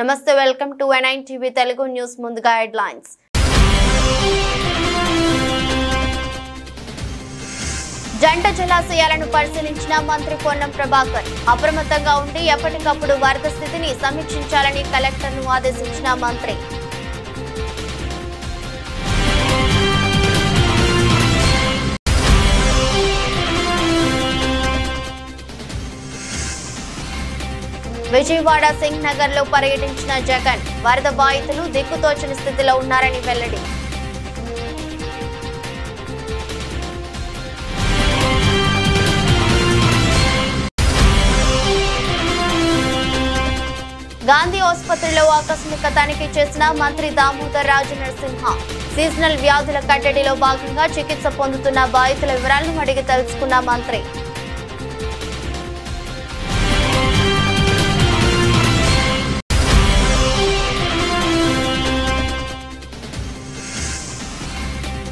నమస్తే welcome to N9 TV Telugu news ముందుగా headlines జంట జలాశయాలను పరిశీలించిన మంత్రి పొన్నం ప్రభాకర్ అప్రమత్తంగా ఉండి ఎప్పటికప్పుడు వరద స్థితిని సమీక్షించాలని కలెక్టర్ను ఆదేశించిన మంత్రి విజయవాడ సింగ్ నగర్ లో పర్యటించిన జగన్ వరద బాధితులు దిక్కుతోచని స్థితిలో ఉన్నారని వెల్లడి గాంధీ ఆసుపత్రిలో ఆకస్మిక తనిఖీ చేసిన మంత్రి దామోదర్ రాజు నరసింహ సీజనల్ వ్యాధుల కట్టడిలో భాగంగా చికిత్స పొందుతున్న బాధితుల వివరాలను అడిగి తెలుసుకున్న మంత్రి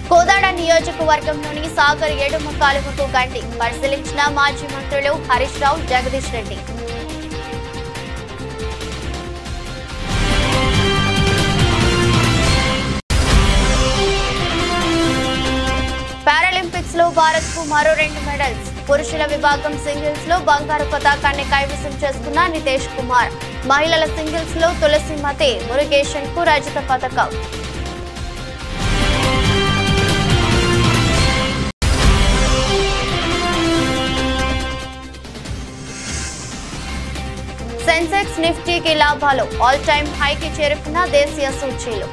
కోదాడ నియోజకవర్గంలోని సాగర్ ఎడమ కాలువకు గండి పరిశీలించిన మాజీ మంత్రులు హరీష్ రావు జగదీష్ రెడ్డి పారాలింపిక్స్ లో భారత్ కు మరో 2 మెడల్స్ పురుషుల విభాగం సింగిల్స్ లో బంగారు పతాకాన్ని కైవసం చేసుకున్న నితేష్ కుమార్ మహిళల సింగిల్స్ లో తులసి మతే మురుగేషన్ కు రజత పతకం సెన్సెక్స్ నిఫ్టీకి లాభాలు ఆల్ టైమ్ హైకి చేరుకున్న దేశీయ సూచీలు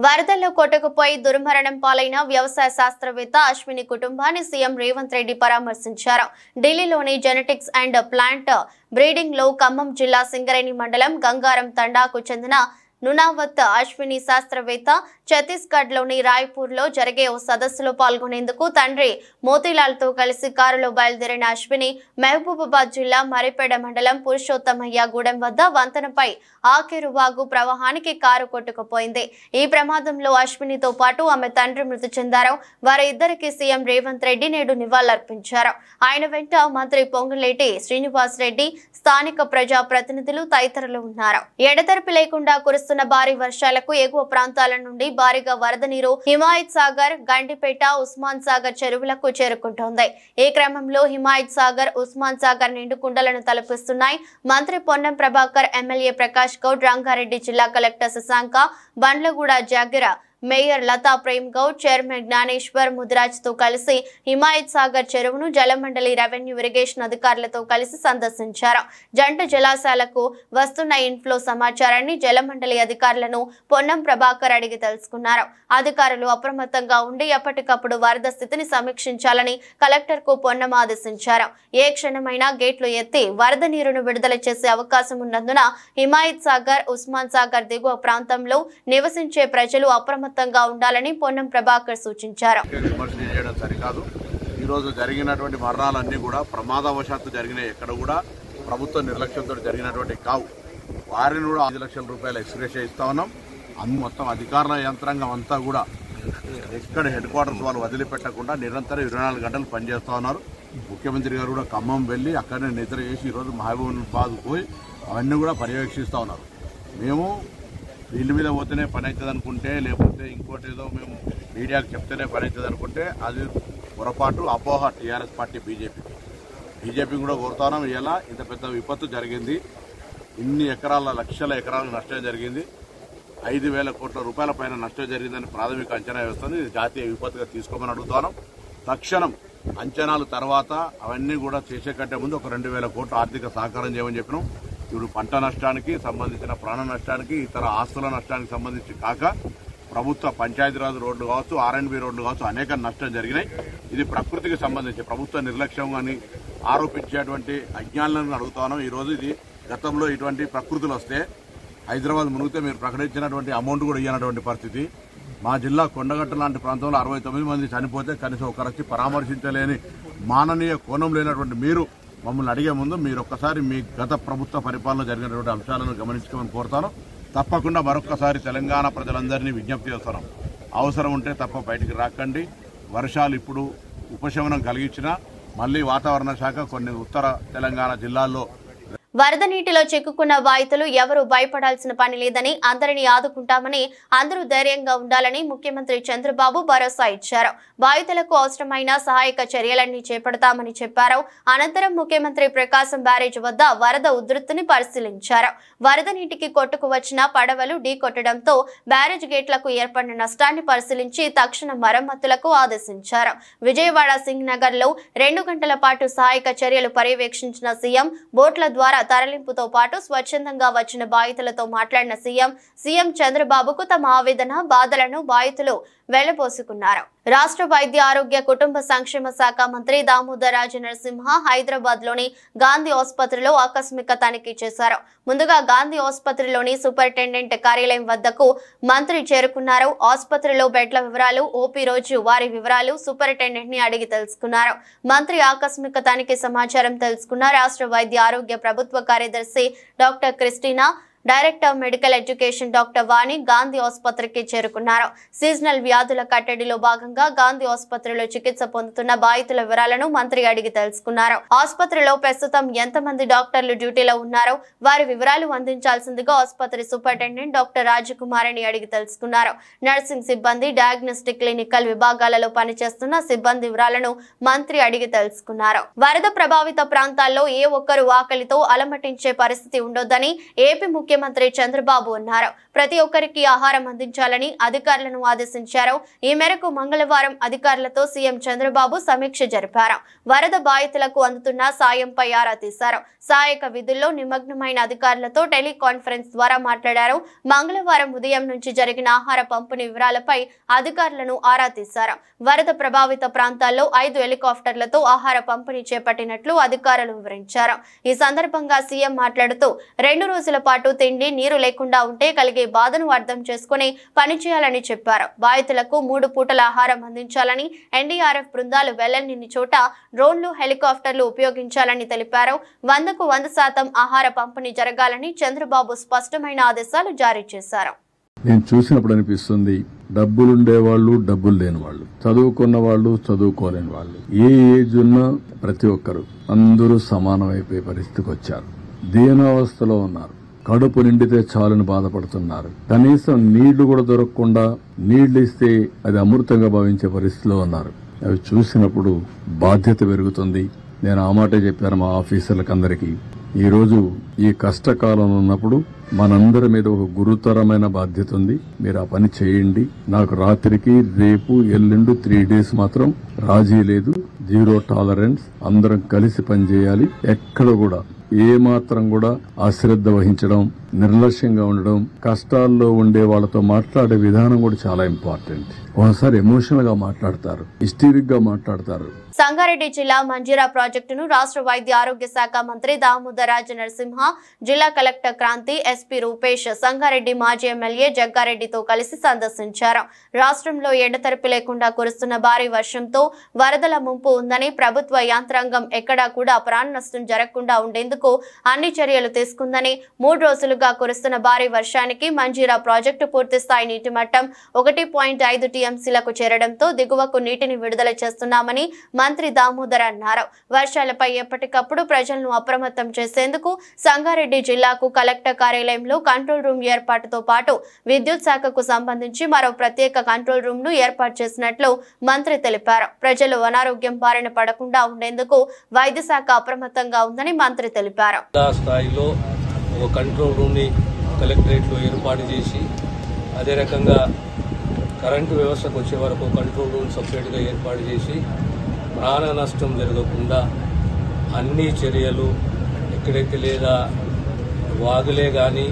వరదల్లో కొట్టుకుపోయి దుర్మరణం పాలైన వ్యవసాయ శాస్త్రవేత్త అశ్విని కుటుంబాన్ని సీఎం రేవంత్ రెడ్డి పరామర్శించారు. ఢిల్లీలోని జెనెటిక్స్ అండ్ ప్లాంట్ బ్రీడింగ్ లో ఖమ్మం జిల్లా సింగరేణి మండలం గంగారం తండాకు చెందిన నునావత్ అశ్విని శాస్త్రవేత్త ఛత్తీస్గఢ్ లోని రాయ్పూర్ లో జరిగే ఓ సదస్సులో పాల్గొనేందుకు తండ్రి మోతీలాల్ తో కలిసి కారులో బయలుదేరిన అశ్విని మహబూబాబాద్ జిల్లా మరిపేడ మండలం పురుషోత్తమయ్య గూడెం వద్ద వంతెనపై ఆకేరు వాగు ప్రవాహానికి కారు కొట్టుకుపోయింది. ఈ ప్రమాదంలో అశ్వినితో పాటు ఆమె తండ్రి మృతి చెందారు. వారి ఇద్దరికి సీఎం రేవంత్ రెడ్డి నేడు నివాళులర్పించారు. ఆయన వెంట మంత్రి పొంగులేటి శ్రీనివాస్ రెడ్డి, స్థానిక ప్రజా ప్రతినిధులు తదితరులు ఉన్నారు. ఎడతెరిపి లేకుండా కురుస్తున్న భారీ వర్షాలకు ఎగువ ప్రాంతాల నుండి భారీగా వరద నీరు హిమాయత్ సాగర్, గండిపేట, ఉస్మాన్ సాగర్ చెరువులకు చేరుకుంటోంది. ఈ క్రమంలో హిమాయత్ సాగర్, ఉస్మాన్ సాగర్ నిండుకుండలను తలపిస్తున్నాయి. మంత్రి పొన్నం ప్రభాకర్, ఎమ్మెల్యే ప్రకాష్ గౌడ్, రంగారెడ్డి జిల్లా collector Shashanka, Bandlaguda Jagir mayor Latha Prem Goud, chairman Jnaneshwar Mudiraj తో కలిసి హిమాయత్ సాగర్ చెరువును జలమండలి రెవెన్యూ ఇరిగేషన్ అధికారులతో కలిసి సందర్శించారు. జంట జలాశయాలకు వస్తున్న ఇన్ఫ్లో సమాచారాన్ని జలమండలి అధికారులను పొన్నం ప్రభాకర్ అడిగి తెలుసుకున్నారు. అధికారులు అప్రమత్తంగా ఉండి ఎప్పటికప్పుడు వరద స్థితిని సమీక్షించాలని కలెక్టర్ కు పొన్నం ఆదేశించారు. ఏ క్షణమైనా గేట్లు ఎత్తి వరద నీరును విడుదల చేసే అవకాశం ఉన్నందున హిమాయత్ సాగర్, ఉస్మాన్ సాగర్ దిగువ ప్రాంతంలో నివసించే ప్రజలు అప్రమత్తంగా ఉండాలని పొన్నం ప్రభాకర్ సూచించారు. ఈ రోజు జరిగినటువంటి మరణాలన్నీ కూడా ప్రమాదవశాత్తు జరిగినాయి. ఎక్కడ కూడా ప్రభుత్వ నిర్లక్ష్యంతో జరిగినటువంటి కావు. వారిని కూడా 5 లక్షల రూపాయల ఎక్స్గ్రేషియా ఇస్తా ఉన్నాం. మొత్తం అధికారుల యంత్రాంగం అంతా కూడా ఎక్కడ హెడ్ క్వార్టర్స్ వాళ్ళు వదిలిపెట్టకుండా నిరంతరం 24 గంటలు పనిచేస్తూ ఉన్నారు. ముఖ్యమంత్రి గారు కూడా ఖమ్మం వెళ్ళి అక్కడనే నిద్ర చేసి ఈరోజు మహబూబాబాద్ పోయి అవన్నీ కూడా పర్యవేక్షిస్తూ ఉన్నారు. మేము వీళ్ళ మీద పోతేనే పని అవుతుంది అనుకుంటే, లేకపోతే ఇంకోటి ఏదో మేము మీడియాకు చెప్తేనే పని అవుతుంది అనుకుంటే అది పొరపాటు, అపోహ టీఆర్ఎస్ పార్టీ బీజేపీ కూడా కోరుతాం. ఇలా ఇంత పెద్ద విపత్తు జరిగింది. ఇన్ని ఎకరాల లక్షల ఎకరాల నష్టం జరిగింది. 5,000 కోట్ల రూపాయల పైన నష్టం జరిగిందని ప్రాథమిక అంచనా వేస్తుంది. ఇది జాతీయ విపత్తుగా తీసుకోమని అడుగుతాను. తక్షణం అంచనాలు తర్వాత అవన్నీ కూడా చేసే కంటే ముందు ఒక 2,000 కోట్ల ఆర్థిక సహకారం చేయమని చెప్పినాం. ఇప్పుడు పంట నష్టానికి సంబంధించిన ప్రాణ నష్టానికి, ఇతర ఆస్తుల నష్టానికి సంబంధించి కాక ప్రభుత్వ పంచాయతీరాజ్ రోడ్లు కావచ్చు, R&B రోడ్లు కావచ్చు, అనేక నష్టం జరిగినాయి. ఇది ప్రకృతికి సంబంధించి ప్రభుత్వ నిర్లక్ష్యం అని ఆరోపించేటువంటి అజ్ఞానాలను అడుగుతాను. ఈరోజు ఇది గతంలో ఇటువంటి ప్రకృతులు వస్తే హైదరాబాద్ మునిగితే మీరు ప్రకటించినటువంటి అమౌంట్ కూడా ఇవ్వనటువంటి పరిస్థితి. మా జిల్లా కొండగట్ట లాంటి ప్రాంతంలో 69 మంది చనిపోతే కనీసం ఒకరొచ్చి పరామర్శించలేని మాననీయ కోణం లేనటువంటి మీరు మమ్మల్ని అడిగే ముందు మీరు ఒక్కసారి మీ గత ప్రభుత్వ పరిపాలన జరిగినటువంటి అంశాలను గమనించుకోమని కోరుతాను. తప్పకుండా మరొక్కసారి తెలంగాణ ప్రజలందరినీ విజ్ఞప్తి చేస్తున్నాం. అవసరం ఉంటే తప్ప బయటికి రాకండి. వర్షాలు ఇప్పుడు ఉపశమనం కలిగించిన మళ్ళీ వాతావరణ శాఖ కొన్ని ఉత్తర తెలంగాణ జిల్లాల్లో వరద నీటిలో చిక్కుకున్న బాధితులు ఎవరూ భయపడాల్సిన పని లేదని అందరినీ ఆదుకుంటామని అందరూ ధైర్యంగా ఉండాలని ముఖ్యమంత్రి చంద్రబాబు భరోసా ఇచ్చారు. బాధితులకు అవసరమైన సహాయక చర్యలన్నీ చేపడతామని చెప్పారు. అనంతరం ముఖ్యమంత్రి ప్రకాశం బ్యారేజ్ వద్ద వరద ఉధృతిని పరిశీలించారు. వరద నీటికి కొట్టుకు వచ్చిన పడవలు ఢీకొట్టడంతో బ్యారేజ్ గేట్లకు ఏర్పడిన నష్టాన్ని పరిశీలించి తక్షణ మరమ్మతులకు ఆదేశించారు. విజయవాడ సింగ్ నగర్ లో 2 గంటల పాటు సహాయక చర్యలు పర్యవేక్షించిన సీఎం బోట్ల ద్వారా తరలింపుతో పాటు స్వచ్ఛందంగా వచ్చిన బాధితులతో మాట్లాడిన సీఎం చంద్రబాబుకు తమ ఆవేదన బాధలను బాధితులు వెళ్లబోసుకున్నారు. రాష్ట్ర వైద్య ఆరోగ్య కుటుంబ సంక్షేమ శాఖ మంత్రి దామోదర్ రాజ నరసింహ హైదరాబాద్ లోని గాంధీ ఆసుపత్రిలో ఆకస్మిక తనిఖీ చేశారు. ముందుగా గాంధీ ఆసుపత్రిలోని సూపరింటెండెంట్ కార్యాలయం వద్దకు మంత్రి చేరుకున్నారు. ఆసుపత్రిలో బెడ్ల వివరాలు, ఓపీ రోజు వారి వివరాలు సూపరింటెండెంట్ ని అడిగి తెలుసుకున్నారు. మంత్రి ఆకస్మిక తనిఖీ సమాచారం తెలుసుకున్న రాష్ట్ర వైద్య ఆరోగ్య ప్రభుత్వ కార్యదర్శి doctor Christina, director medical education doctor Vani Gandhi ఆసుపత్రికి చేరుకున్నారు. సీజనల్ వ్యాధుల కట్టడిలో భాగంగా గాంధీ ఆసుపత్రిలో చికిత్స పొందుతున్న బాధితుల వివరాలను మంత్రి అడిగి తెలుసుకున్నారు. ఆసుపత్రిలో ప్రస్తుతం ఎంతమంది డాక్టర్లు డ్యూటీలో ఉన్నారో వారి వివరాలు అందించాల్సిందిగా ఆసుపత్రి సూపరింటెండెంట్ డాక్టర్ రాజకుమారిని అడిగి తెలుసుకున్నారు. నర్సింగ్ సిబ్బంది, డయాగ్నోస్టిక్, క్లినికల్ విభాగాలలో పనిచేస్తున్న సిబ్బంది వివరాలను మంత్రి అడిగి తెలుసుకున్నారు. వరద ప్రభావిత ప్రాంతాల్లో ఏ ఒక్కరూ ఆకలితో అలమటించే పరిస్థితి ఉండొద్దని ఏపీ ముఖ్యమంత్రి చంద్రబాబు అన్నారు. ప్రతి ఒక్కరికి ఆహారం అందించాలని అధికారులను ఆదేశించారు. ఈ మేరకు మంగళవారం అధికారులతో సీఎం చంద్రబాబు సమీక్ష జరిపారు. వరద బాధితులకు అందుతున్న సాయంపై ఆరా తీశారు. సహాయక విధుల్లో నిమగ్నమైన అధికారులతో టెలికాన్ఫరెన్స్ ద్వారా మాట్లాడారు. మంగళవారం ఉదయం నుంచి జరిగిన ఆహార పంపిణీ వివరాలపై అధికారులను ఆరా తీశారు. వరద ప్రభావిత ప్రాంతాల్లో 5 హెలికాప్టర్లతో ఆహార పంపిణీ చేపట్టినట్లు అధికారులు వివరించారు. ఈ సందర్భంగా సీఎం మాట్లాడుతూ 2 రోజుల పాటు తిండి, నీరు లేకుండా ఉంటే కలిగే బాధను అర్థం చేసుకుని పనిచేయాలని చెప్పారు. బాధితులకు 3 పూటల ఆహారం అందించాలని, ఎన్డీఆర్ఎఫ్ బృందాలు వెళ్లని చోట డ్రోన్లు, హెలికాప్టర్లు ఉపయోగించాలని తెలిపారు. 100కు 100% ఆహార పంపిణీ జరగాలని చంద్రబాబు స్పష్టమైన ఆదేశాలు జారీ చేశారు. నేను చూసినప్పుడు అనిపిస్తుంది, డబ్బులుండే వాళ్ళు, డబ్బులు లేని వాళ్ళు, చదువుకున్న వాళ్ళు, చదువుకోలేని వాళ్ళు, ఏ ఏజ్ ఉన్నా ప్రతి ఒక్కరు అందరూ సమానమైపోయే పరిస్థితికి వచ్చారు. దీనావస్థలో ఉన్నారు. కడుపు నిండితే చాలని బాధపడుతున్నారు. కనీసం నీళ్లు కూడా దొరకకుండా నీళ్లు ఇస్తే అది అమృతంగా భావించే పరిస్థితిలో ఉన్నారు. అవి చూసినప్పుడు బాధ్యత పెరుగుతుంది. నేను ఆ మాటే చెప్పాను మా ఆఫీసర్లకు అందరికీ. ఈ రోజు ఈ కష్టకాలం ఉన్నప్పుడు మనందరి మీద ఒక గురుతరమైన బాధ్యత ఉంది. మీరు ఆ పని చేయండి. నాకు రాత్రికి, రేపు, ఎల్లుండి 3 days మాత్రం రాజీ లేదు. 0 టాలరెన్స్. అందరం కలిసి పనిచేయాలి. ఎక్కడ కూడా ఏ మాత్రం కూడా అశ్రద్ధ వహించడం, నిర్లక్ష్యంగా ఉండడం, కష్టాల్లో ఉండే వాళ్ళతో మాట్లాడే విధానం కూడా చాలా ఇంపార్టెంట్. ఒకసారి ఎమోషనల్ గా మాట్లాడతారు, హిస్టరిక్ గా మాట్లాడతారు. సంగారెడ్డి జిల్లా మంజీరా ప్రాజెక్టును రాష్ట్ర వైద్య ఆరోగ్య శాఖ మంత్రి దామోదర్ రాజ నరసింహ, జిల్లా కలెక్టర్ క్రాంతి, ఎస్పీ రూపేష్, సంగారెడ్డి మాజీ ఎమ్మెల్యే జగ్గారెడ్డితో కలిసి సందర్శించారు. రాష్ట్రంలో ఎడతెరిపి లేకుండా కురుస్తున్న భారీ వర్షంతో వరదల ముంపు ఉందని, ప్రభుత్వ యాంత్రాంగం ఎక్కడా కూడా ప్రాణ నష్టం జరగకుండా ఉండేందుకు అన్ని చర్యలు తీసుకుందని, 3 రోజులుగా కురుస్తున్న భారీ వర్షానికి మంజీరా ప్రాజెక్టు పూర్తిస్థాయి నీటి మట్టం 1.5 టీఎంసీలకు చేరడంతో దిగువకు నీటిని విడుదల చేస్తున్నామని మంత్రి దామోదర్ అన్నారు. వర్షాలపై ఎప్పటికప్పుడు ప్రజలను అప్రమత్తం చేసేందుకు సంగారెడ్డి జిల్లాకు కలెక్టర్ కార్యాలయంలో కంట్రోల్ రూమ్ ఏర్పాటుతో పాటు విద్యుత్ శాఖకు సంబంధించి మరో ప్రత్యేక కంట్రోల్ రూమ్ ను ఏర్పాటు చేసినట్లు మంత్రి తెలిపారు. ప్రజలు అనారోగ్యం బారిన పడకుండా ఉండేందుకు వైద్య శాఖ అప్రమత్తంగా ఉందని మంత్రి తెలిపారు. స్థాయిలో ఒక కంట్రోల్ రూమ్ ని కలెక్టరేట్ లో ఏర్పాటు చేసి, అదే రకంగా కరెంటు వ్యవస్థకు వచ్చే వరకు కంట్రోల్ రూమ్ సపరేట్ గా ఏర్పాటు చేసి ప్రాణ నష్టం జరగకుండా అన్ని చర్యలు, ఎక్కడైతే లేదా వాగులే కానీ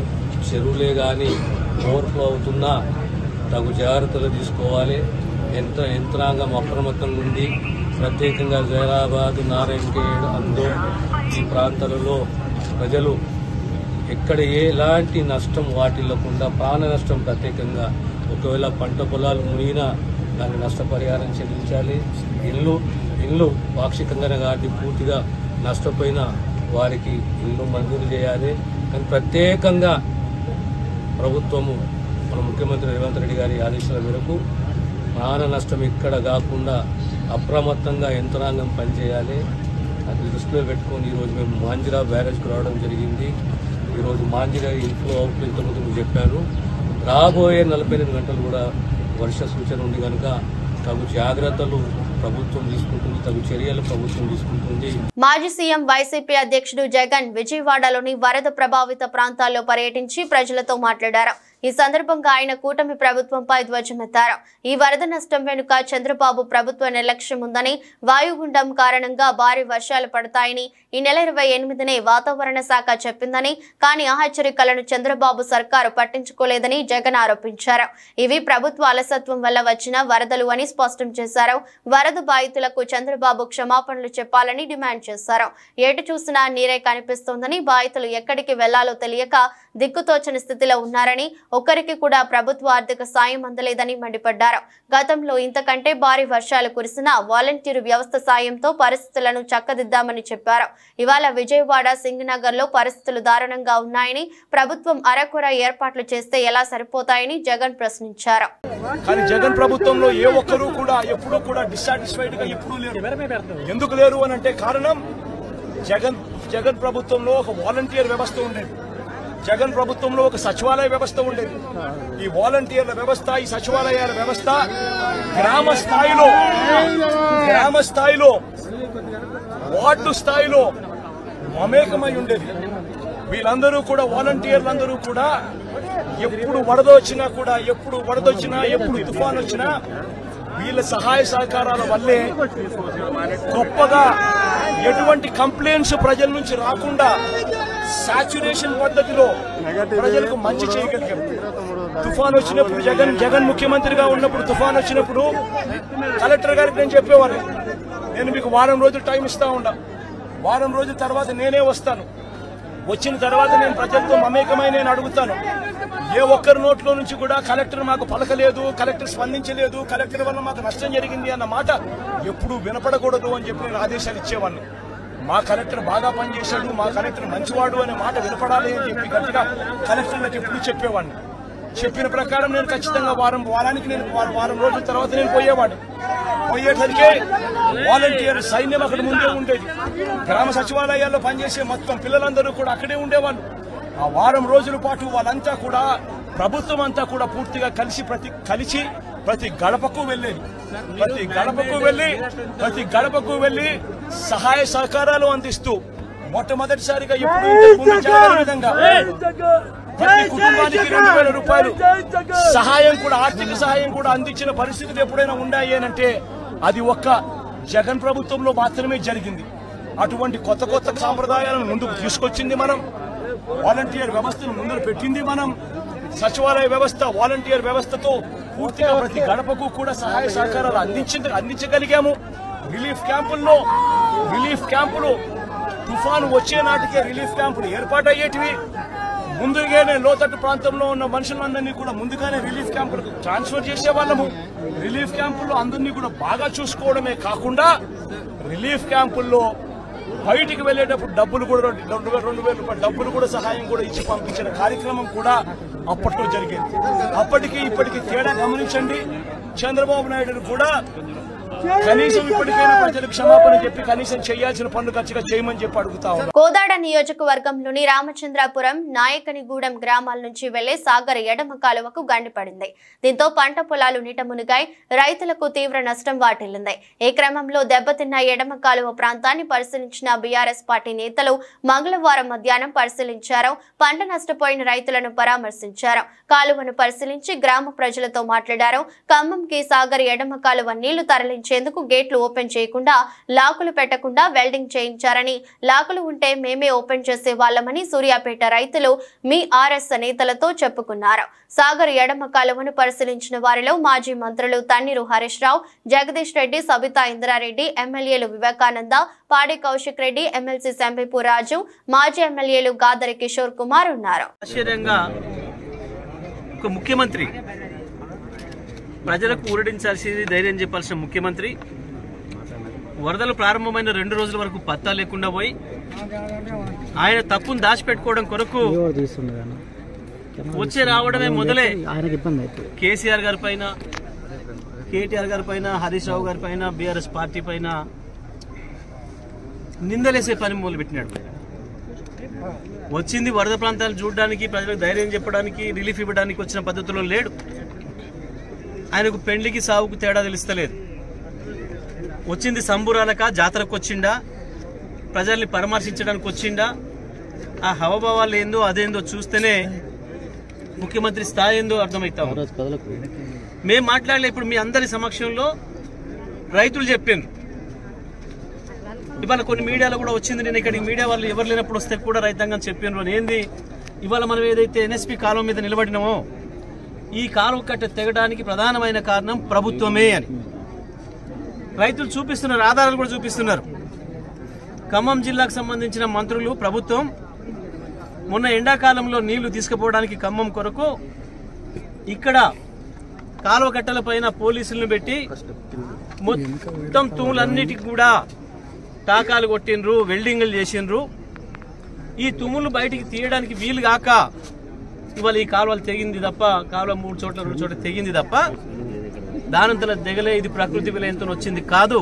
చెరువులే కానీ ఓవర్ఫ్లో అవుతున్నా తగు జాగ్రత్తలు తీసుకోవాలి. యంత్రాంగం అప్రమత్తంగా ఉంది. ప్రత్యేకంగా జైరాబాద్, నారాయణఖేడ్, అందోల్ ఈ ప్రాంతాలలో ప్రజలు ఎక్కడ ఎలాంటి నష్టం వాటిల్లకుండా ప్రాణ నష్టం ప్రత్యేకంగా, ఒకవేళ పంట పొలాలు మునిగినా దాని నష్టపరిహారం చెల్లించాలి. ఇల్లు పాక్షికంగానే కాబట్టి పూర్తిగా నష్టపోయిన వారికి ఇల్లు మంజూరు చేయాలి. కానీ ప్రత్యేకంగా ప్రభుత్వము, మన ముఖ్యమంత్రి రేవంత్ రెడ్డి గారి ఆదేశాల మేరకు ప్రాణ నష్టం ఇక్కడ కాకుండా అప్రమత్తంగా యంత్రాంగం పనిచేయాలి. అది దృష్టిలో పెట్టుకొని ఈరోజు మేము మాంజిరా బ్యారేజ్కి రావడం జరిగింది. ఈరోజు మాంజిరా ఇన్ఫ్లో అవుట్లో ఇంతకుముందు చెప్పాను. రాబోయే 48 గంటలు కూడా వర్ష సూచన ఉంది కనుక తగు జాగ్రత్తలు ప్రభుత్వం తీసుకుంటుంది, తగు చర్యలు ప్రభుత్వం తీసుకుంటుంది. మాజీ సీఎం వైసీపీ అధ్యక్షుడు జగన్ విజయవాడలోని వరద ప్రభావిత ప్రాంతాల్లో పర్యటించి ప్రజలతో మాట్లాడారు. ఈ సందర్భంగా ఆయన కూటమి ప్రభుత్వంపై ధ్వజమెత్తారు. ఈ వరద నష్టం వెనుక చంద్రబాబు ప్రభుత్వ నిర్లక్ష్యం ఉందని, వాయుగుండం కారణంగా భారీ వర్షాలు పడతాయని ఈ నెల 28నే వాతావరణ శాఖ చెప్పిందని, కానీ ఆ హెచ్చరికలను చంద్రబాబు సర్కారు పట్టించుకోలేదని జగన్ ఆరోపించారు. ఇవి ప్రభుత్వ అలసత్వం వల్ల వచ్చిన వరదలు అని స్పష్టం చేశారు. వరద బాధితులకు చంద్రబాబు క్షమాపణలు చెప్పాలని డిమాండ్ చేశారు. ఎటు చూసినా నీరే కనిపిస్తోందని, బాధితులు ఎక్కడికి వెళ్లాలో తెలియక దిక్కుతోచని స్థితిలో ఉన్నారని, ఒక్కరికి కూడా ప్రభుత్వ ఆర్థిక సాయం అందలేదని మండిపడ్డారు. గతంలో ఇంతకంటే భారీ వర్షాలు కురిసినా వాలంటీరు వ్యవస్థ సాయంతో పరిస్థితులను చక్కదిద్దామని చెప్పారు. ఇవాళ విజయవాడ సింగనగర్ లో పరిస్థితులు దారుణంగా ఉన్నాయని, ప్రభుత్వం అరకొర ఏర్పాట్లు చేస్తే ఎలా సరిపోతాయని జగన్ ప్రశ్నించారు. కానీ జగన్ ప్రభుత్వంలో ఏ ఒక్కరూ కూడా ఎప్పుడూ కూడా డిస్సాటిస్ఫైడ్ గా ఎప్పుడూ లేరు. ఎందుకు లేరు అని అంటే కారణం జగన్ ప్రభుత్వంలో ఒక వాలంటీర్ వ్యవస్థ ఉండేది. జగన్ ప్రభుత్వంలో ఒక సచివాలయ వ్యవస్థ ఉండేది. ఈ వాలంటీర్ల వ్యవస్థ, ఈ సచివాలయాల వ్యవస్థ గ్రామ స్థాయిలో వార్డు స్థాయిలో మమేకమై ఉండేది. వీళ్ళందరూ కూడా వాలంటీర్లందరూ కూడా ఎప్పుడు వరద వచ్చినా కూడా, ఎప్పుడు తుఫాన్ వచ్చినా వీళ్ళ సహాయ సహకారాల వల్లే గొప్పగా ఎటువంటి కంప్లైంట్స్ ప్రజల నుంచి రాకుండా సాచ్యురేషన్ పద్ధతిలో ప్రజలకు మంచి చేయగలిగారు. తుఫాన్ వచ్చినప్పుడు జగన్ ముఖ్యమంత్రిగా ఉన్నప్పుడు తుఫాన్ వచ్చినప్పుడు కలెక్టర్ గారికి నేను చెప్పేవాళ్ళు, నేను మీకు వారం రోజులు టైం ఇస్తా ఉన్నా, వారం రోజుల తర్వాత నేనే వస్తాను, వచ్చిన తర్వాత నేను ప్రజలతో మమేకమై నేను అడుగుతాను. ఏ ఒక్కరి నోట్లో నుంచి కూడా కలెక్టర్ మాకు పలకలేదు, కలెక్టర్ స్పందించలేదు, కలెక్టర్ వల్ల మాకు నష్టం జరిగింది అన్న మాట ఎప్పుడూ వినపడకూడదు అని చెప్పి నేను ఆదేశాలు ఇచ్చేవాడిని. మా కలెక్టర్ బాగా పనిచేశాడు, మా కలెక్టర్ మంచివాడు అనే మాట వినపడాలి అని చెప్పి గట్టిగా కలెక్టర్లకు ఎప్పుడు చెప్పేవాడిని. చెప్పిన ప్రకారం నేను ఖచ్చితంగా వారానికి నేను వారం రోజుల తర్వాత నేను పోయేసరికి వాలంటీర్ సైన్యం అక్కడ ముందే ఉండేది. గ్రామ సచివాలయాల్లో పనిచేసే మొత్తం పిల్లలందరూ కూడా అక్కడే ఉండేవాళ్ళు. ఆ వారం రోజుల పాటు వాళ్ళంతా కూడా ప్రభుత్వం అంతా కూడా పూర్తిగా కలిసి ప్రతి గడపకు వెళ్లి సహాయ సహకారాలు అందిస్తూ మొట్టమొదటిసారిగా ఎప్పుడు విధంగా ప్రతి కుటుంబానికి 2000 రూపాయలు సహాయం కూడా, ఆర్థిక సహాయం కూడా అందించిన పరిస్థితులు ఎప్పుడైనా ఉన్నాయి అంటే అది ఒక్క జగన్ ప్రభుత్వంలో మాత్రమే జరిగింది. అటువంటి కొత్త సాంప్రదాయాలను ముందుకు తీసుకొచ్చింది మనం, వాలంటీర్ వ్యవస్థను ముందు పెట్టింది మనం. సచివాలయ వ్యవస్థ, వాలంటీర్ వ్యవస్థతో పూర్తిగా ప్రతి గడపకు కూడా సహాయ సహకారాలు అందించగలిగాము. రిలీఫ్ క్యాంపులు తుఫాను వచ్చే నాటికే రిలీఫ్ క్యాంపులు ఏర్పాటయ్యేటివి. ముందుగానే లోతట్టు ప్రాంతంలో ఉన్న మనుషులందరినీ కూడా ముందుగానే రిలీఫ్ క్యాంపులకు ట్రాన్స్ఫర్ చేసేవాళ్ళము. రిలీఫ్ క్యాంపుల్లో అందరినీ కూడా బాగా చూసుకోవడమే కాకుండా రిలీఫ్ క్యాంపుల్లో బయటికి వెళ్లేటప్పుడు డబ్బులు కూడా 2000 రూపాయల డబ్బులు కూడా సహాయం కూడా ఇచ్చి పంపించిన కార్యక్రమం కూడా అప్పట్లో జరిగేది. అప్పటికి ఇప్పటికి తేడా గమనించండి. చంద్రబాబు నాయుడు కూడా కనీసం ఇప్పటికైనా ప్రజలకు క్షమాపణ చెప్పి కనీసం చేయాల్సిన పనులు ఖచ్చితంగా చేయమని చెప్పి అడుగుతా ఉన్నాం. కోదాడ నియోజకవర్గంలోని రామచంద్రాపురం, నాయకనిగూడెం గ్రామాల నుంచి వెళ్లే సాగర్ ఎడమ కాలువకు గండిపడింది. దీంతో పంట పొలాలు నీట మునిగాయి, రైతులకు తీవ్ర నష్టం వాటిల్లింది. ఈ క్రమంలో దెబ్బతిన్న ఎడమ కాలువ ప్రాంతాన్ని పరిశీలించిన బీఆర్ఎస్ పార్టీ నేతలు మంగళవారం మధ్యాహ్నం పరిశీలించారు. పంట నష్టపోయిన రైతులను పరామర్శించారు. కాలువను పరిశీలించి గ్రామ ప్రజలతో మాట్లాడారు. ఖమ్మంకి సాగర్ ఎడమ కాలువ నీళ్లు తరలించేందుకు గేట్లు ఓపెన్ చేయకుండా, లాకులు పెట్టకుండా వెల్డింగ్ చేయించారని, లాకులు ఉంటే మేమే ఓపెన్ చేసే వాళ్ళమని సూర్యాపేట రైతులు మీ ఆర్ఎస్ నేతలతో చెప్పుకున్నారు. సాగర్ ఎడమ కాలువను పరిశీలించిన వారిలో మాజీ మంత్రులు తన్నీరు హరీష్ రావు, జగదీష్ రెడ్డి, సబితా ఇంద్రారెడ్డి, ఎమ్మెల్యేలు వివేకానంద, పాడి కౌశిక్ రెడ్డి, ఎమ్మెల్సీ సంబిపు రాజు, మాజీ ఎమ్మెల్యేలు గాదరి కిషోర్ కుమార్ ఉన్నారు. ముఖ్యమంత్రి ప్రజలకు ఊరడించాల్సింది, ధైర్యం చెప్పాల్సిన ముఖ్యమంత్రి వరదలు ప్రారంభమైన 2 రోజుల వరకు పత్తా లేకుండా పోయి ఆయన తప్పును దాచిపెట్టుకోవడం కొరకు వచ్చే రావడమే మొదలే కేసీఆర్ గారి పైన, కేటీఆర్ గారి పైన, హరీష్ రావు గారి పైన, బీఆర్ఎస్ పార్టీ పైన నిందలేసే పని మొదలుపెట్టినాడు. వచ్చింది వరద ప్రాంతాలు చూడడానికి, ప్రజలకు ధైర్యం చెప్పడానికి, రిలీఫ్ ఇవ్వడానికి వచ్చిన పద్ధతిలో లేడు. ఆయనకు పెండ్లికి సావుకు తేడా తెలుస్తలేదు. వచ్చింది సంబురాలక, జాతరకు వచ్చిండా, ప్రజల్ని పరామర్శించడానికి వచ్చిండా, ఆ హవభావాలు ఏందో అదేందో చూస్తేనే ముఖ్యమంత్రి స్థాయి ఏందో అర్థమవుతాం. మేము మాట్లాడలే. ఇప్పుడు మీ అందరి సమక్షంలో రైతులు చెప్పారు. ఇవాళ కొన్ని మీడియాలో కూడా వచ్చింది. నేను ఇక్కడికి మీడియా వాళ్ళు ఎవరు లేనప్పుడు వస్తే కూడా రైతాంగం చెప్పాను. ఏంది ఇవాళ మనం ఏదైతే ఎన్ఎస్పీ కాలువ మీద నిలబడినామో ఈ కాలువ కట్ట తెగడానికి ప్రధానమైన కారణం ప్రభుత్వమే అని రైతులు చూపిస్తున్నారు, ఆధారాలు కూడా చూపిస్తున్నారు. ఖమ్మం జిల్లాకు సంబంధించిన మంత్రులు, ప్రభుత్వం మొన్న ఎండాకాలంలో నీళ్లు తీసుకుపోవడానికి ఖమ్మం కొరకు ఇక్కడ కాలువ కట్టల పైన పోలీసులను పెట్టి మొత్తం తూములన్నిటికీ కూడా టాకాలు కొట్టిండ్రు, వెల్డింగ్లు చేసిండ్రు. ఈ తుమ్ములు బయటికి తీయడానికి వీలు కాక ఇవాళ ఈ కాలువలు తెగింది తప్ప, కాలువ 3 చోట్ల 2 చోట్ల తెగింది తప్ప దానంతలో దిగలే. ఇది ప్రకృతి విలయంతో వచ్చింది కాదు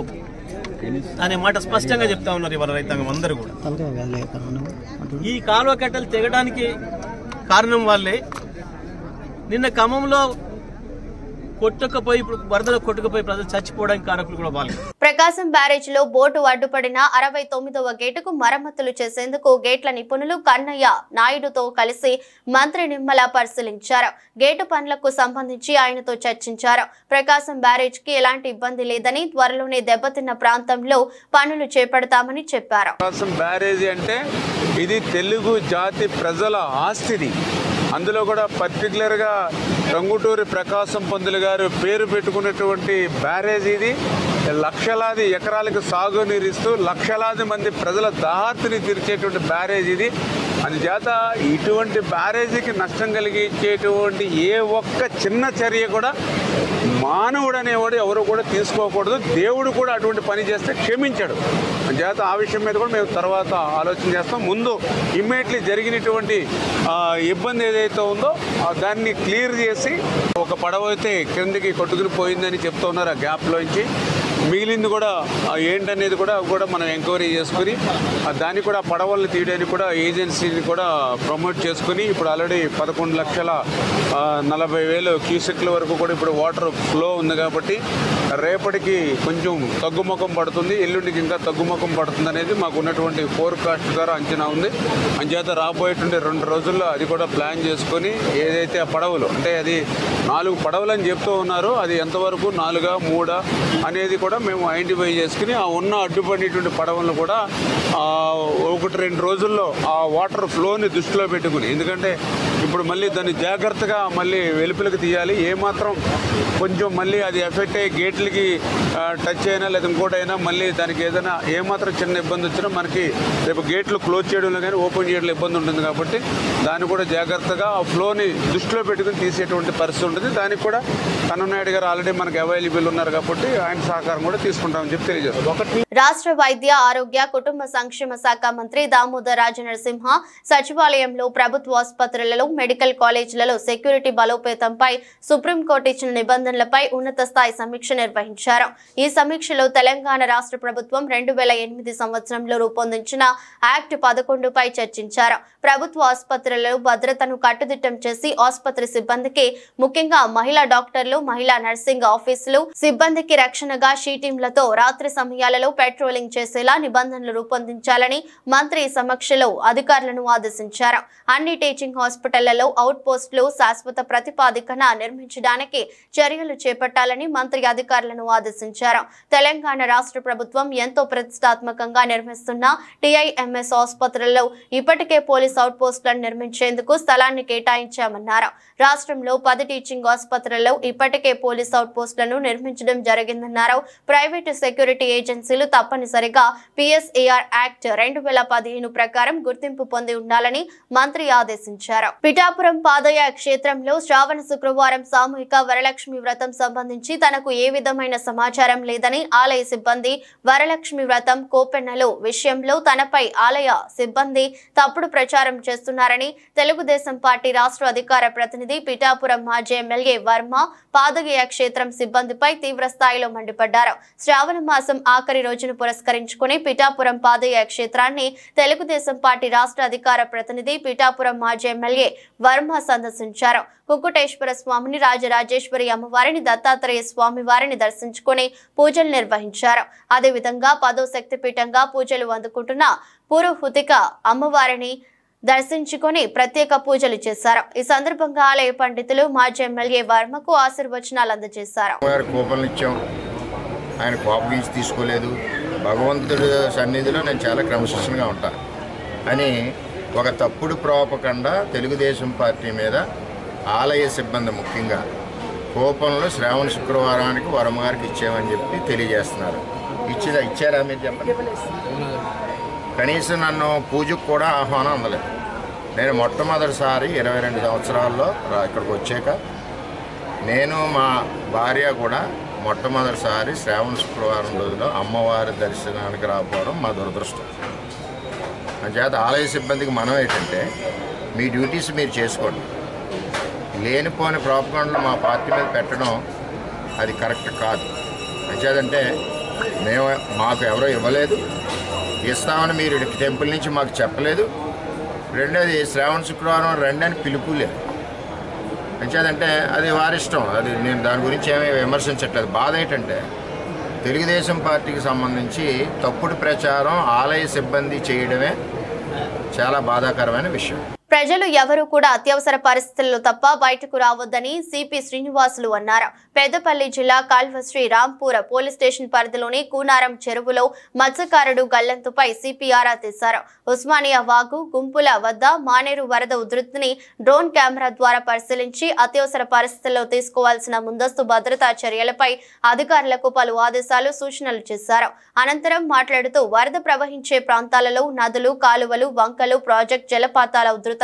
అనే మాట స్పష్టంగా చెప్తా ఉన్నారు ఇవాళ రైతాంగం అందరూ కూడా. ఈ కాలువ కట్టలు తెగడానికి కారణం వాళ్ళే. నిన్న ఖమ్మంలో కొట్టుకపోయి, వరదలో కొట్టుకుపోయి ప్రజలు చచ్చిపోవడానికి కారకులు కూడా వాళ్ళు. ప్రకాశం బ్యారేజ్ లో బోటు అడ్డుపడిన 69వ గేటుకు మరమ్మతులు చేసేందుకు గేట్ల నిపుణులు కన్నయ్య నాయుడుతో కలిసి మంత్రి నిమ్మల పరిశీలించారు. గేటు పనులకు సంబంధించి ఆయనతో చర్చించారు. ప్రకాశం బ్యారేజ్ కి ఎలాంటి ఇబ్బంది లేదని, త్వరలోనే దెబ్బతిన్న ప్రాంతంలో పనులు చేపడతామని చెప్పారు. ప్రకాశం బ్యారేజ్ అంటే ఇది తెలుగు జాతి ప్రజల ఆస్తిది. అందులో కూడా పర్టికులర్గా టంగుటూరి ప్రకాశం పంతులు గారు పేరు పెట్టుకున్నటువంటి బ్యారేజ్ ఇది. లక్షలాది ఎకరాలకు సాగునీరిస్తూ లక్షలాది మంది ప్రజల దాహార్తిని తీర్చేటువంటి బ్యారేజ్ ఇది. అందుచేత ఇటువంటి బ్యారేజీకి నష్టం కలిగించేటువంటి ఏ ఒక్క చిన్న చర్య కూడా మానవుడు అనేవాడు ఎవరు కూడా తీసుకోకూడదు. దేవుడు కూడా అటువంటి పని చేస్తే క్షమించాడు. అందుచేత ఆ విషయం మీద కూడా మేము తర్వాత ఆలోచన చేస్తాం. ముందు ఇమ్మీడియట్లీ జరిగినటువంటి ఇబ్బంది ఏదైతే ఉందో దాన్ని క్లియర్ చేసి, ఒక పడవ అయితే క్రిందికి కొట్టుకుని పోయిందని చెప్తూ ఉన్నారు. ఆ గ్యాప్లోంచి మిగిలింది కూడా ఏంటనేది కూడా మనం ఎంక్వైరీ చేసుకుని దాన్ని కూడా పడవలను తీయడానికి కూడా ఏజెన్సీని కూడా ప్రమోట్ చేసుకుని ఇప్పుడు ఆల్రెడీ 11,40,000 క్యూసెక్ల వరకు కూడా ఇప్పుడు వాటర్ ఫ్లో ఉంది. కాబట్టి రేపటికి కొంచెం తగ్గుముఖం పడుతుంది, ఎల్లుండికి ఇంకా తగ్గుముఖం పడుతుంది అనేది మాకు ఉన్నటువంటి ఫోర్కాస్ట్ ద్వారా అంచనా ఉంది. అంచేత రాబోయేటువంటి 2 రోజుల్లో అది కూడా ప్లాన్ చేసుకొని ఏదైతే ఆ పడవలు అంటే అది 4 పడవలు అని చెప్తూ ఉన్నారు, అది ఎంతవరకు 4 3 అనేది కూడా మేము ఐడెంటిఫై చేసుకుని ఆ ఉన్న అడ్డుపడినటువంటి పడవలను కూడా 1-2 రోజుల్లో ఆ వాటర్ ఫ్లోని దృష్టిలో పెట్టుకుని, ఎందుకంటే ఇప్పుడు మళ్ళీ దాన్ని జాగ్రత్తగా మళ్ళీ వెలుపలికి తీయాలి. ఏమాత్రం కొంచెం మళ్ళీ అది ఎఫెక్ట్ అయ్యి గేట్లకి టచ్ అయినా లేదా ఇంకోటైనా మళ్ళీ దానికి ఏదైనా ఏమాత్రం చిన్న ఇబ్బంది వచ్చినా మనకి రేపు గేట్లు క్లోజ్ చేయడంలో కానీ ఓపెన్ చేయడంలో ఇబ్బంది ఉంటుంది. కాబట్టి దాన్ని కూడా జాగ్రత్తగా ఆ ఫ్లోని దృష్టిలో పెట్టుకుని తీసేటువంటి పరిస్థితి ఉంటుంది. దానికి కూడా కన్ననాయుడు గారు ఆల్రెడీ మనకు అవైలబుల్ ఉన్నారు కాబట్టి ఆయన సహకారం కూడా తీసుకుంటామని చెప్పి తెలియజేస్తాం. రాష్ట్ర వైద్య ఆరోగ్య కుటుంబ సంక్షేమ శాఖ మంత్రి దామోదర్ రాజనరసింహ సచివాలయంలో ప్రభుత్వ ఆసుపత్రులలో, మెడికల్ కాలేజీలలో సెక్యూరిటీ బలోపేతంపై సుప్రీంకోర్టు ఇచ్చిన నిబంధనలపై ఉన్నత స్థాయి సమీక్ష నిర్వహించారు. ఈ సమీక్షలో తెలంగాణ రాష్ట్ర ప్రభుత్వం 2008 సంవత్సరంలో రూపొందించిన యాక్ట్ 11పై చర్చించారు. ప్రభుత్వ ఆసుపత్రులలో భద్రతను కట్టుదిట్టం చేసి ఆసుపత్రి సిబ్బందికి, ముఖ్యంగా మహిళా డాక్టర్లు, మహిళా నర్సింగ్ ఆఫీసులు సిబ్బందికి రక్షణగా షీటీంలతో రాత్రి సమయాలలో పెట్రోలింగ్ చేసేలా నిబంధనలు రూపొందించాలని మంత్రి సమక్షంలో అధికారులను ఆదేశించారు. అన్ని టీచింగ్ హాస్పిటళ్లలో అవుట్ పోస్టులు శాశ్వత ప్రతిపాదికన నిర్మించడానికి చర్యలు చేపట్టాలని మంత్రి అధికారులను ఆదేశించారు. తెలంగాణ రాష్ట్ర ప్రభుత్వం ఎంతో ప్రతిష్టాత్మకంగా నిర్మిస్తున్న టీఐఎంఎస్ ఆసుపత్రుల్లో ఇప్పటికే పోలీస్ అవుట్ పోస్టులను నిర్మించేందుకు స్థలాన్ని కేటాయించామన్నారు. రాష్ట్రంలో 10 టీచింగ్ ఆసుపత్రుల్లో ఇప్పటికే పోలీస్ అవుట్ పోస్టులను నిర్మించడం జరిగిందన్నారు. ప్రైవేటు సెక్యూరిటీ ఏజెన్సీలు తప్పనిసరిగా PSAR యాక్ట్ 2015 ప్రకారం గుర్తింపు పొంది ఉండాలని మంత్రి ఆదేశించారు. పిఠాపురం పాదయ క్షేత్రంలో శ్రావణ శుక్రవారం సామూహిక వరలక్ష్మి వ్రతం సంబంధించి తనకు ఏ విధమైన సమాచారం లేదని ఆలయ సిబ్బంది వరలక్ష్మి వ్రతం కోపెన్నెల విషయంలో తనపై ఆలయ సిబ్బంది తప్పుడు ప్రచారం చేస్తున్నారని తెలుగుదేశం పార్టీ రాష్ట్ర అధికార ప్రతినిధి పిఠాపురం మాజీ ఎమ్మెల్యే వర్మ పాదగయ క్షేత్రం సిబ్బందిపై తీవ్ర స్థాయిలో మండిపడ్డారు. శ్రావణ మాసం ఆఖరి రోజును పురస్కరించుకుని పిఠాపురం పాదగయ క్షేత్రాన్ని తెలుగుదేశం పార్టీ రాష్ట్ర అధికార ప్రతినిధి పిఠాపురం మాజీ ఎమ్మెల్యే వర్మ సందర్శించారు. కుకుటేశ్వర స్వామిని, రాజరాజేశ్వరి అమ్మవారిని, దత్తాత్రేయ స్వామి వారిని దర్శించుకుని పూజలు నిర్వహించారు. అదేవిధంగా 10వ శక్తిపీఠంగా పూజలు అందుకుంటున్న పురుహుతిక అమ్మవారిని దర్శించుకుని ప్రత్యేక పూజలు చేశారు. ఈ సందర్భంగా ఆలయ పండితులు మాజీ ఎమ్మెల్యే వర్మకు ఆశీర్వచనాలు అందజేశారు. ఆయన కోపగించి తీసుకోలేదు, భగవంతుడి సన్నిధిలో నేను చాలా క్రమశిక్షణగా ఉంటాను అని ఒక తప్పుడు ప్రోపకండా తెలుగుదేశం పార్టీ మీద ఆలయ సిబ్బంది ముఖ్యంగా కోపంలో శ్రావణ శుక్రవారానికి వర్మగారికి ఇచ్చామని చెప్పి తెలియజేస్తున్నారు. ఇచ్చారా మీరు చెప్పండి? కనీసం నన్ను పూజకు కూడా ఆహ్వానం అందలేదు. నేను మొట్టమొదటిసారి 22 సంవత్సరాల్లో ఇక్కడికి వచ్చాక నేను మా భార్య కూడా మొట్టమొదటిసారి శ్రావణ శుక్రవారం రోజులో అమ్మవారి దర్శనానికి రాకపోవడం మా దురదృష్టం. అంచేత ఆలయ సిబ్బందికి మనం ఏంటంటే మీ డ్యూటీస్ మీరు చేసుకోండి, లేనిపోని ప్రాపగండలు మా పార్టీ మీద పెట్టడం అది కరెక్ట్ కాదు. అంచేదంటే మాకు ఎవరో ఇవ్వలేదు, ఇస్తామని మీరు టెంపుల్ నుంచి మాకు చెప్పలేదు. రెండోది శ్రావణ శుక్రవారం రండి అని పిలుపు లేదు. అంచేదంటే అది వారిష్టం, అది నేను దాని గురించి ఏమీ విమర్శించట్లేదు. బాధ ఏంటంటే తెలుగుదేశం పార్టీకి సంబంధించి తప్పుడు ప్రచారం ఆలయ సిబ్బంది చేయడమే చాలా బాధాకరమైన విషయం. ప్రజలు ఎవరూ కూడా అత్యవసర పరిస్థితుల్లో తప్ప బయటకు రావద్దని సిపి శ్రీనివాసులు అన్నారు. పెద్దపల్లి జిల్లా కాల్వశ్రీ రాంపూర పోలీస్ స్టేషన్ పరిధిలోని కూనారం చెరువులో మత్స్యకారుడు గల్లంతుపై సిపి ఆరా తీశారు. ఉస్మానియా వాగు గుంపుల వద్ద మానేరు వరద ఉధృతిని డ్రోన్ కెమెరా ద్వారా పరిశీలించి అత్యవసర పరిస్థితుల్లో తీసుకోవాల్సిన ముందస్తు భద్రతా చర్యలపై అధికారులకు పలు ఆదేశాలు సూచనలు చేశారు. అనంతరం మాట్లాడుతూ వరద ప్రవహించే ప్రాంతాలలో నదులు, కాలువలు, వంకలు, ప్రాజెక్ట్ జలపాతాల ఉధృతి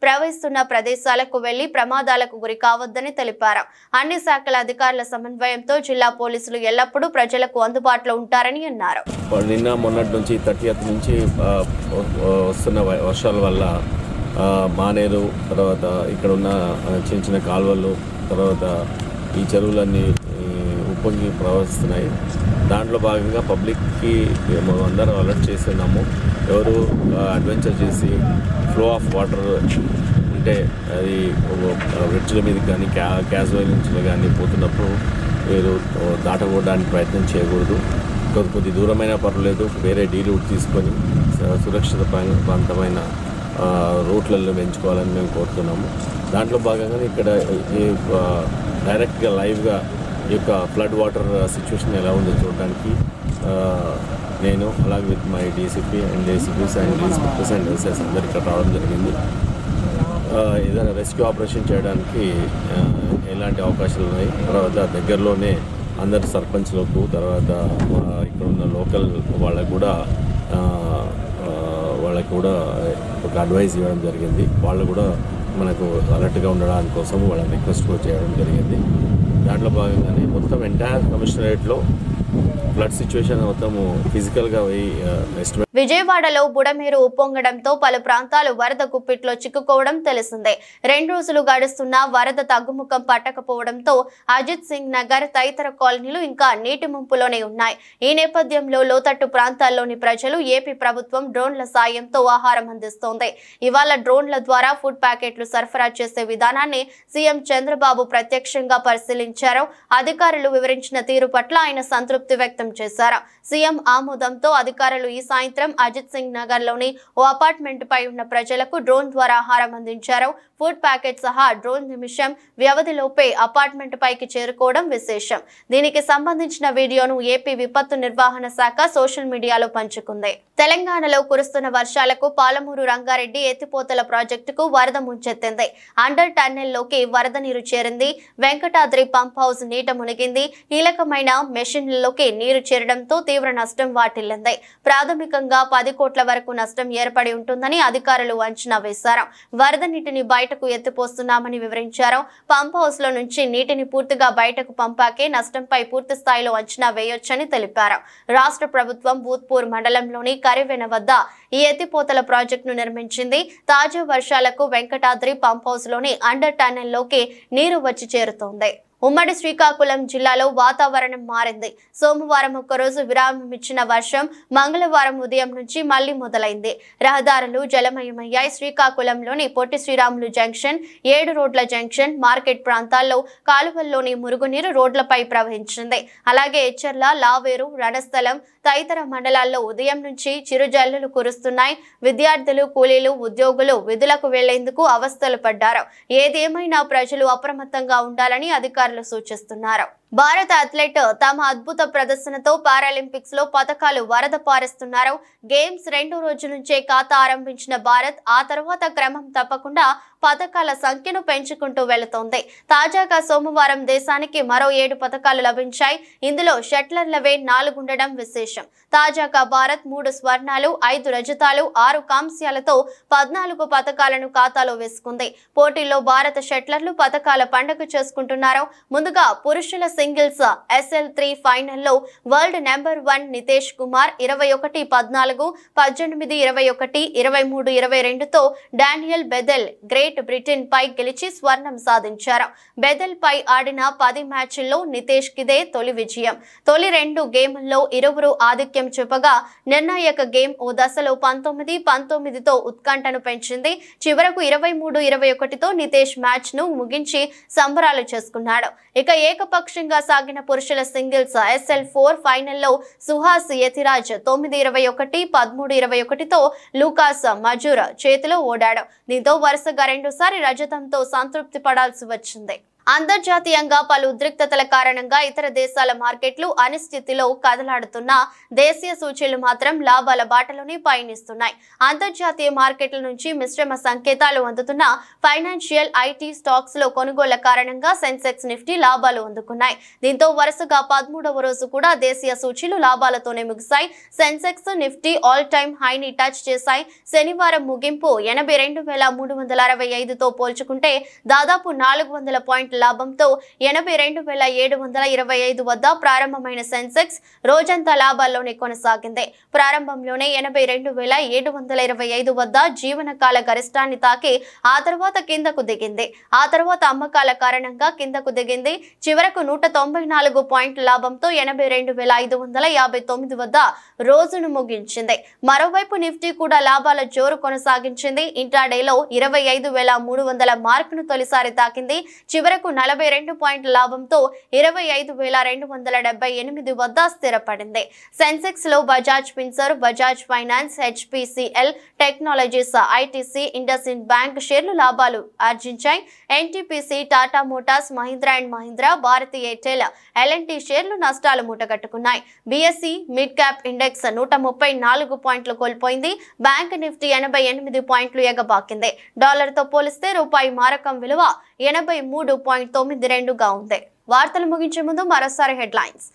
ప్రవహిస్తున్న ప్రదేశాలకు వెళ్లి ప్రమాదాలకు గురి కావద్దని తెలిపారు. అన్ని శాఖల అధికారుల సమన్వయంతో జిల్లా పోలీసులు ఎల్లప్పుడూ ప్రజలకు అందుబాటులో ఉంటారని అన్నారు. నిన్న మొన్నటి నుంచి 30th నుంచి వస్తున్న వర్షాల వల్ల మానేరు, తర్వాత ఇక్కడ ఉన్న చిన్న చిన్న కాలువలు, తర్వాత ఈ చెరువులన్నీ ఉప్పొంగి ప్రవహిస్తున్నాయి. దాంట్లో భాగంగా పబ్లిక్కి అందరూ అలర్ట్ చేస్తున్నాము. ఎవరు అడ్వెంచర్ చేసి ఫ్లో ఆఫ్ వాటర్ అంటే అది బ్రిడ్జ్ల మీద కానీ క్యాజువల్ నుంచి కానీ పోతున్నప్పుడు మీరు దాటకూడడానికి ప్రయత్నం చేయకూడదు. కొద్ది దూరమైనా పర్వాలేదు, వేరే డీ రూట్ తీసుకొని సురక్షిత ప్రాంతమైన రూట్లలో పెంచుకోవాలని మేము కోరుతున్నాము. దాంట్లో భాగంగా ఇక్కడ డైరెక్ట్గా లైవ్గా ఈ యొక్క ఫ్లడ్ వాటర్ సిచ్యువేషన్ ఎలా ఉందో చూడడానికి నేను అలాగే with my DCP and ACPs and inspectors and SS అందరు ఇక్కడ రావడం జరిగింది. ఏదైనా రెస్క్యూ ఆపరేషన్ చేయడానికి ఎలాంటి అవకాశాలు ఉన్నాయి. తర్వాత దగ్గరలోనే అందరు సర్పంచ్లకు, తర్వాత ఇక్కడ ఉన్న లోకల్ వాళ్ళకు కూడా ఒక అడ్వైజ్ ఇవ్వడం జరిగింది. వాళ్ళు కూడా మనకు అలర్ట్గా ఉండడానికి కోసం వాళ్ళని రిక్వెస్ట్ కూడా చేయడం జరిగింది. దాంట్లో భాగంగానే మొత్తం ఎంటైర్ కమిషనరేట్లో ఫ్లడ్ సిచ్యువేషన్ మొత్తము ఫిజికల్గా ఎస్టిమేట్. విజయవాడలో బుడమేరు ఉప్పొంగడంతో పలు ప్రాంతాలు వరద గుప్పిట్లో చిక్కుకోవడం తెలిసిందే. 2 రోజులు గడుస్తున్నా వరద తగ్గుముఖం పట్టకపోవడంతో అజిత్ సింగ్ నగర్ తదితర కాలనీలు ఇంకా నీటి ముంపులోనే ఉన్నాయి. ఈ నేపథ్యంలో లోతట్టు ప్రాంతాల్లోని ప్రజలు ఏపీ ప్రభుత్వం డ్రోన్ల సాయంతో ఆహారం అందిస్తోంది. ఇవాళ డ్రోన్ల ద్వారా ఫుడ్ ప్యాకెట్లు సరఫరా చేసే విధానాన్ని సీఎం చంద్రబాబు ప్రత్యక్షంగా పరిశీలించారు. అధికారులు వివరించిన తీరు పట్ల ఆయన సంతృప్తి వ్యక్తం చేశారు. సీఎం ఆమోదంతో అధికారులు ఈ సాయంత్రం అజిత్ సింగ్ నగర్ లోని ఓ అపార్ట్మెంట్ పై ఉన్న ప్రజలకు డ్రోన్ ద్వారా ఆహారం అందించారు. ఫుడ్ ప్యాకెట్ సహా డ్రోన్ నిమిషం వ్యవధిలోపే అపార్ట్మెంట్ పైకి చేరుకోవడం విశేషం. దీనికి సంబంధించిన వీడియోను ఏపీ విపత్తు నిర్వహణ శాఖ సోషల్ మీడియాలో పంచుకుంది. తెలంగాణలో కురుస్తున్న వర్షాలకు పాలమూరు రంగారెడ్డి ఎత్తిపోతల ప్రాజెక్టుకు వరద ముంచెత్తింది. అండర్ టన్నెల్లోకి వరద నీరు చేరింది. వెంకటాద్రి పంప్ పంప్ హౌస్ నీట మునిగింది. కీలకమైన మెషిన్లలోకి నీరు చేరడంతో తీవ్ర నష్టం వాటిల్లింది. ప్రాథమికంగా 10 కోట్ల వరకు నష్టం ఏర్పడి ఉంటుందని అధికారులు అంచనా వేశారు. వరద నీటిని బయటకు ఎత్తిపోస్తున్నామని వివరించారు. పంప్ హౌస్ లో నుంచి నీటిని పూర్తిగా బయటకు పంపాకే నష్టంపై పూర్తి స్థాయిలో అంచనా వేయొచ్చని తెలిపారు. రాష్ట్ర ప్రభుత్వం భూత్పూర్ మండలంలోని కరివెన వద్ద ఈ ఎత్తిపోతల ప్రాజెక్టును నిర్మించింది. తాజా వర్షాలకు వెంకటాద్రి పంప్ హౌస్ లోని అండర్ టన్నెల్ లోకి నీరు వచ్చి చేరుతోంది. ఉమ్మడి శ్రీకాకుళం జిల్లాలో వాతావరణం మారింది. సోమవారం ఒక్కరోజు విరామం ఇచ్చిన వర్షం మంగళవారం ఉదయం నుంచి మళ్లీ మొదలైంది. రహదారులు జలమయమయ్యాయి. శ్రీకాకుళంలోని పొట్టి శ్రీరాములు జంక్షన్, 7 రోడ్ల జంక్షన్, మార్కెట్ ప్రాంతాల్లో కాలువల్లోని మురుగునీరు రోడ్లపై ప్రవహించింది. అలాగే ఎచ్చర్ల, లావేరు, రణస్థలం తదితర మండలాల్లో ఉదయం నుంచి చిరుజల్లులు కురుస్తున్నాయి. విద్యార్థులు, కూలీలు, ఉద్యోగులు విధులకు వెళ్లేందుకు అవస్థలు పడ్డారు. ఏదేమైనా ప్రజలు అప్రమత్తంగా ఉండాలని అధికారులు సూచిస్తున్నారు. భారత అథ్లెట్ తమ అద్భుత ప్రదర్శనతో పారాలింపిక్స్ లో పతకాలు వరద పారేస్తున్నారు. గేమ్స్ 2వ రోజు నుంచే ఖాతా ఆరంభించిన భారత్ ఆ తర్వాత క్రమం తప్పకుండా పతకాల సంఖ్యను పెంచుకుంటూ వెళుతోంది. తాజాగా సోమవారం దేశానికి మరో 7 పతకాలు లభించాయి. ఇందులో షట్లర్లవే 4 ఉండడం విశేషం. తాజాగా భారత్ 3 స్వర్ణాలు, 5 రజతాలు, 6 కాంస్యాలతో 14 పతకాలను ఖాతాలో వేసుకుంది. పోటీల్లో భారత షట్లర్లు పతకాల పండుగ చేసుకుంటున్నారు. ముందుగా పురుషుల సింగిల్స్ SL3 ఫైనల్లో వరల్డ్ నెంబర్ 1 నితేష్ కుమార్ 21-14, 18-21, 23-22తో డానియల్ బెదెల్ గ్రేట్ బ్రిటన్ పై గెలిచి స్వర్ణం సాధించారు. బెదెల్ పై ఆడిన 10 మ్యాచ్ల్లో నితేష్ కిదే తొలి విజయం. తొలి 2 గేముల్లో ఇరువురు ఆధిక్యం చూపగా నిర్ణాయక గేమ్ ఓ దశలో 19-19తో ఉత్కంఠను పెంచింది. చివరకు 23-21తో నితేష్ మ్యాచ్ ను ముగించి సంబరాలు చేసుకున్నాడు. ఇక ఏకపక్షంగా సాగిన పురుషుల సింగిల్స్ SL4 ఫైనల్లో సుహాస్ యతిరాజ్ 9-21, 13-21తో లూకాస్ మజూర్ చేతిలో ఓడాడు. దీంతో వరుసగా 2సారి రజతంతో సంతృప్తి పడాల్సి వచ్చింది. అంతర్జాతీయంగా పలు ఉద్రిక్తతల కారణంగా ఇతర దేశాల మార్కెట్లు అనిశ్చితిలో కదలాడుతున్న దేశీయ సూచీలు మాత్రం లాభాల బాటలోనే పయనిస్తున్నాయి. అంతర్జాతీయ మార్కెట్ల నుంచి మిశ్రమ సంకేతాలు అందుతున్న ఫైనాన్షియల్, IT స్టాక్స్ లో కొనుగోళ్ల కారణంగా సెన్సెక్స్, నిఫ్టీ లాభాలు అందుకున్నాయి. దీంతో వరుసగా 13వ రోజు కూడా దేశీయ సూచీలు లాభాలతోనే ముగిశాయి. సెన్సెక్స్, నిఫ్టీ ఆల్ టైమ్ హైని టచ్ చేశాయి. శనివారం ముగింపు 82,365తో పోల్చుకుంటే దాదాపు 400 పాయింట్ల లాభంతో 82,725 వద్ద ప్రారంభమైన సెన్సెక్స్ రోజంతా లాభాల్లోనే కొనసాగింది. ప్రారంభంలోనే 82,725 వద్ద జీవనకాల గరిష్టాన్ని తాకి ఆ తర్వాత కిందకు దిగింది. ఆ తర్వాత అమ్మకాల కారణంగా కిందకు దిగింది. చివరకు 194 పాయింట్ల లాభంతో 82,559 వద్ద రోజును ముగించింది. మరోవైపు నిఫ్టీ కూడా లాభాల జోరు కొనసాగించింది. ఇంట్రాడేలో 25,300 మార్కును తొలిసారి తాకింది. చివరకు 42 పాయింట్ల లాభంతో 25,278 వద్ద స్థిరపడింది. సెన్సెక్స్ లో Bajaj Finserv, Bajaj finance, HPCL technologies, ITC, IndusInd bank షేర్లు లాభాలు ఆర్జించాయి. NTPC, Tata motors, Mahindra and Mahindra, Bharti Airtel, L&T షేర్లు నష్టాలు మూటగట్టుకున్నాయి. BSE మిడ్ క్యాప్ ఇండెక్స్ 134 పాయింట్లు కోల్పోయింది. బ్యాంక్ నిఫ్టీ 88 పాయింట్లు ఎగబాకింది. డాలర్తో పోలిస్తే రూపాయి మారకం విలువ 83.92గా ఉంది. వార్తలు ముగించే ముందు మరోసారి హెడ్లైన్స్.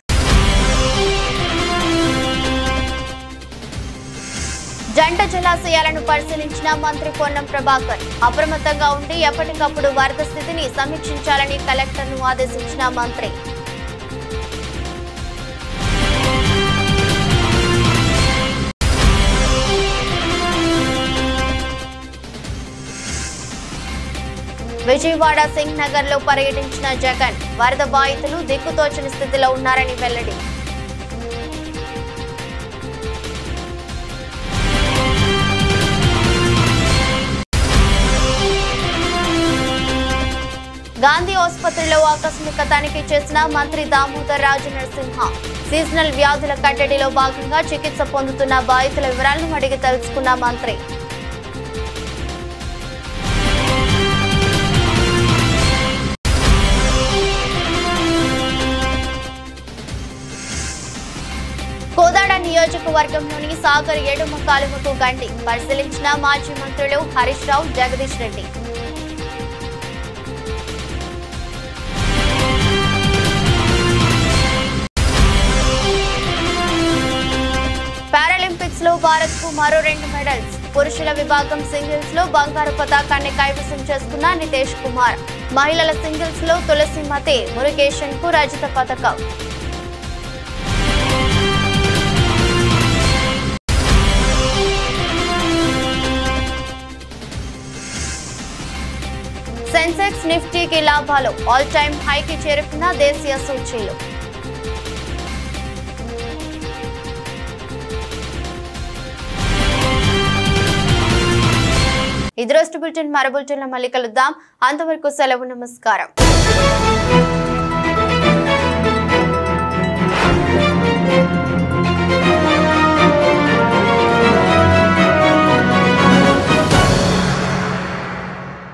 జంట జలాశయాలను పరిశీలించిన మంత్రి పొన్నం ప్రభాకర్. అప్రమత్తంగా ఉండి ఎప్పటికప్పుడు వరద స్థితిని సమీక్షించాలని కలెక్టర్ను ఆదేశించిన మంత్రి. విజయవాడ సింగ్ నగర్ లో పర్యటించిన జగన్. వరద బాధితులు దిక్కుతోచని స్థితిలో ఉన్నారని వెల్లడి. గాంధీ ఆసుపత్రిలో ఆకస్మిక తనిఖీ చేసిన మంత్రి దామోదర్ రాజు నరసింహ. సీజనల్ వ్యాధుల కట్టడిలో భాగంగా చికిత్స పొందుతున్న బాధితుల వివరాలను అడిగి తెలుసుకున్న మంత్రి. కోదాడ నియోజకవర్గంలోని సాగర్ ఏడుమ కాలువకు గండి పరిశీలించిన మాజీ మంత్రులు హరీష్ రావు, జగదీష్ రెడ్డి. భారత్ కు మరో 2 మెడల్స్. పురుషుల విభాగం సింగిల్స్ లో బంగారు పతాకాన్ని కైవసం చేసుకున్న నితేష్ కుమార్. మహిళల సింగిల్స్ లో తులసిమతి మురుగేషన్ కు రజత పతకం. సెన్సెక్స్ నిఫ్టీకి లాభాలు. ఆల్ టైమ్ హైకి చేరుకున్న దేశీయ సూచీలు. ఇది రోజు బులెటిన్. మరో బులెటిన్లో మళ్ళీ కలుద్దాం. అంతవరకు సెలవు. నమస్కారం.